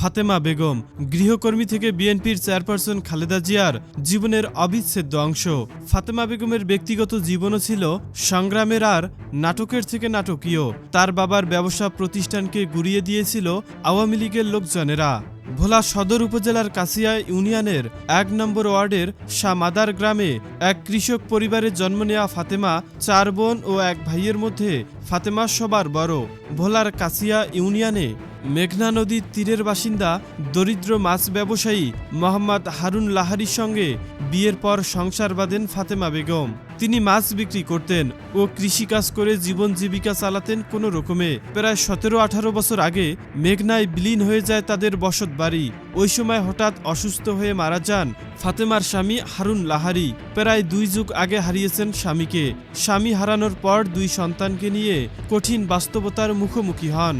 ফাতেমা বেগম গৃহকর্মী থেকে বিএনপির চেয়ারপারসন খালেদা জিয়ার জীবনের অবিচ্ছেদ্য অংশ। ফাতেমা বেগমের ব্যক্তিগত জীবনও ছিল সংগ্রামের আর নাটকের থেকে নাটকীয়। তার বাবার ব্যবসা প্রতিষ্ঠানকে গুড়িয়ে দিয়েছিল আওয়ামী লীগের লোকজনেরা। ভোলা সদর উপজেলার কাছিয়া ইউনিয়নের ১ নম্বর ওয়ার্ডের শাহ মাদার গ্রামে এক কৃষক পরিবারে জন্ম নেওয়া ফাতেমা ৪ বোন ও ১ ভাইয়ের মধ্যে ফাতেমা সবার বড়। ভোলার কাছিয়া ইউনিয়নে মেঘনা নদীর তীরের বাসিন্দা দরিদ্র মাছ ব্যবসায়ী মোহাম্মদ হারুন লাহারির সঙ্গে বিয়ের পর সংসার বাঁধেন ফাতেমা বেগম। তিনি মাছ বিক্রি করতেন ও কৃষিকাজ করে জীবন জীবিকা চালাতেন কোনো রকমে। প্রায় ১৭-১৮ বছর আগে মেঘনায় বিলীন হয়ে যায় তাদের বসত বাড়ি। ওই সময় হঠাৎ অসুস্থ হয়ে মারা যান ফাতেমার স্বামী হারুন লাহারি। প্রায় ২ যুগ আগে হারিয়েছেন স্বামীকে। স্বামী হারানোর পর ২ সন্তানকে নিয়ে কঠিন বাস্তবতার মুখোমুখি হন।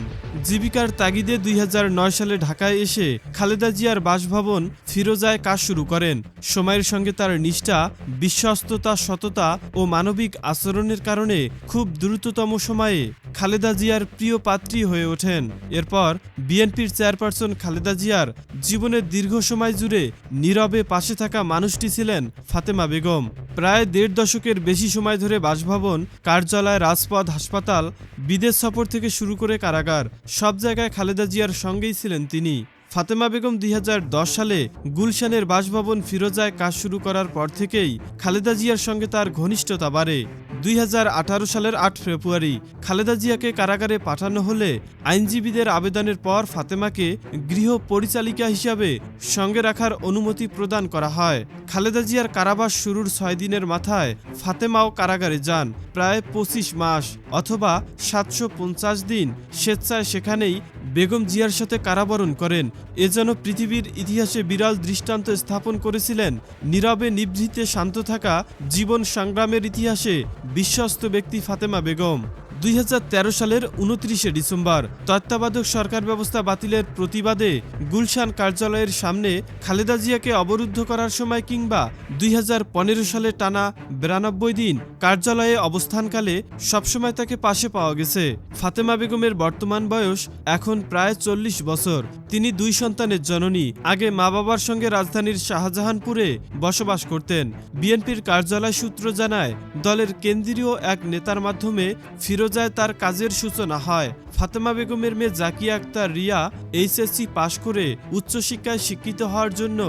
জীবিকার তাগিদে ২০০৯ সালে ঢাকায় এসে খালেদা জিয়ার বাসভবন ফিরোজায় কাজ শুরু করেন। সময়ের সঙ্গে তার নিষ্ঠা, বিশ্বস্ততা, সততা ও মানবিক আচরণের কারণে খুব দ্রুততম সময়ে খালেদা জিয়ার প্রিয় পাত্রী হয়ে ওঠেন। এরপর বিএনপির চেয়ারপারসন খালেদা জিয়ার জীবনের দীর্ঘ সময় জুড়ে নীরবে পাশে থাকা মানুষটি ছিলেন ফাতেমা বেগম। প্রায় ১.৫ দশকের বেশি সময় ধরে বাসভবন, কার্যালয়, রাজপথ, হাসপাতাল, বিদেশ সফর থেকে শুরু করে কারাগার, সব জায়গায় খালেদা জিয়ার সঙ্গেই ছিলেন তিনি। ফাতেমা বেগম ২০১০ সালে গুলশানের বাসভবন ফিরোজায় কাজ শুরু করার পর থেকেই খালেদা জিয়ার সঙ্গে তার ঘনিষ্ঠতা বাড়ে। ২০১৮ সালের ৮ ফেব্রুয়ারি খালেদা জিয়াকে কারাগারে পাঠানো হলে আইনজীবীদের আবেদনের পর ফাতেমাকে গৃহ পরিচালিকা হিসাবে সঙ্গে রাখার অনুমতি প্রদান করা হয়। খালেদা জিয়ার কারাবাস শুরুর ৬ দিনের মাথায় ফাতেমাও কারাগারে যান। প্রায় ২৫ মাস অথবা ৭৫০ দিন স্বেচ্ছায় সেখানেই বেগম জিয়ার সাথে কারাবরণ করেন। এ যেন পৃথিবীর ইতিহাসে বিরল দৃষ্টান্ত স্থাপন করেছিলেন নীরবে নিভৃতে শান্ত থাকা জীবন সংগ্রামের ইতিহাসে বিশ্বস্ত ব্যক্তি ফাতেমা বেগম। ২০১৩ সালের ২৯শে ডিসেম্বর তত্ত্বাবধায়ক সরকার ব্যবস্থা বাতিলের প্রতিবাদে গুলশান কার্যালয়ের সামনে খালেদা জিয়াকে অবরুদ্ধ করার সময় কিংবা ২০১৫ সালে টানা ৯২ দিন কার্যালয়ে অবস্থানকালে সবসময় তাকে পাশে পাওয়া গেছে। ফাতেমা বেগমের বর্তমান বয়স এখন প্রায় ৪০ বছর। তিনি ২ সন্তানের জননী। আগে মা বাবার সঙ্গে রাজধানীর শাহজাহানপুরে বসবাস করতেন। বিএনপির কার্যালয় সূত্র জানায়, দলের কেন্দ্রীয় এক নেতার মাধ্যমে ফিরোজায় তার কাজের সূচনা হয়। ফাতেমা বেগমের মেয়ে জাকিয়া আক্তার রিয়া এইচএসসি পাশ করে উচ্চশিক্ষায় শিক্ষিত হওয়ার জন্য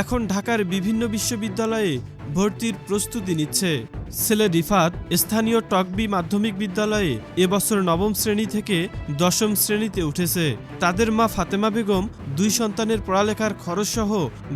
এখন ঢাকার বিভিন্ন বিশ্ববিদ্যালয়ে ভর্তির প্রস্তুতি নিচ্ছে। ছেলে রিফাত স্থানীয় টকবি মাধ্যমিক বিদ্যালয়ে এবছর ৯ম শ্রেণী থেকে ১০ম শ্রেণীতে উঠেছে। তাদের মা ফাতেমা বেগম ২ সন্তানের পড়ালেখার খরচসহ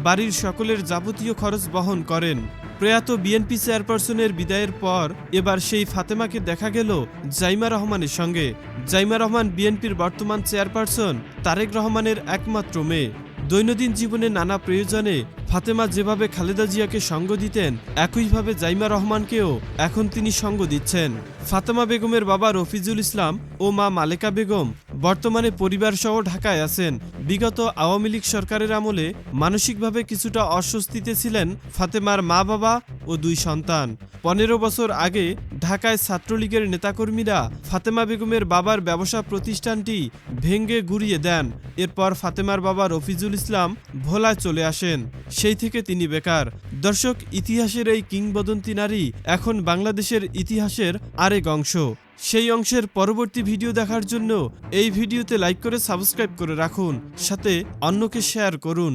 বাড়ির সকলের যাবতীয় খরচ বহন করেন। প্রয়াত বিএনপি চেয়ারপারসনের বিদায়ের পর এবার সেই ফাতেমাকে দেখা গেল জাইমা রহমানের সঙ্গে। জাইমা রহমান বিএনপির বর্তমান চেয়ারপারসন তারেক রহমানের একমাত্র মেয়ে। দৈনন্দিন জীবনে নানা প্রয়োজনে ফাতেমা যেভাবে খালেদা জিয়াকে সঙ্গ দিতেন, একইভাবে জাইমা রহমানকেও এখন তিনি সঙ্গ দিচ্ছেন। ফাতেমা বেগমের বাবা রফিজুল ইসলাম ও মা মালেকা বেগম বর্তমানে পরিবারসহ ঢাকায় আছেন। বিগত আওয়ামী লীগ সরকারের আমলে মানসিকভাবে কিছুটা অস্বস্তিতে ছিলেন ফাতেমার মা বাবা ও ২ সন্তান। ১৫ বছর আগে ঢাকায় ছাত্রলীগের নেতাকর্মীরা ফাতেমা বেগমের বাবার ব্যবসা প্রতিষ্ঠানটি ভেঙে গুড়িয়ে দেন। এরপর ফাতেমার বাবা রফিজুল ইসলাম ভোলায় চলে আসেন। সেই থেকে তিনি বেকার। দর্শক, ইতিহাসের এই কিংবদন্তি নারী এখন বাংলাদেশের ইতিহাসের আরেক অংশ। সেই অংশের পরবর্তী ভিডিও দেখার জন্য এই ভিডিওতে লাইক করে সাবস্ক্রাইব করে রাখুন, সাথে অন্যকে শেয়ার করুন।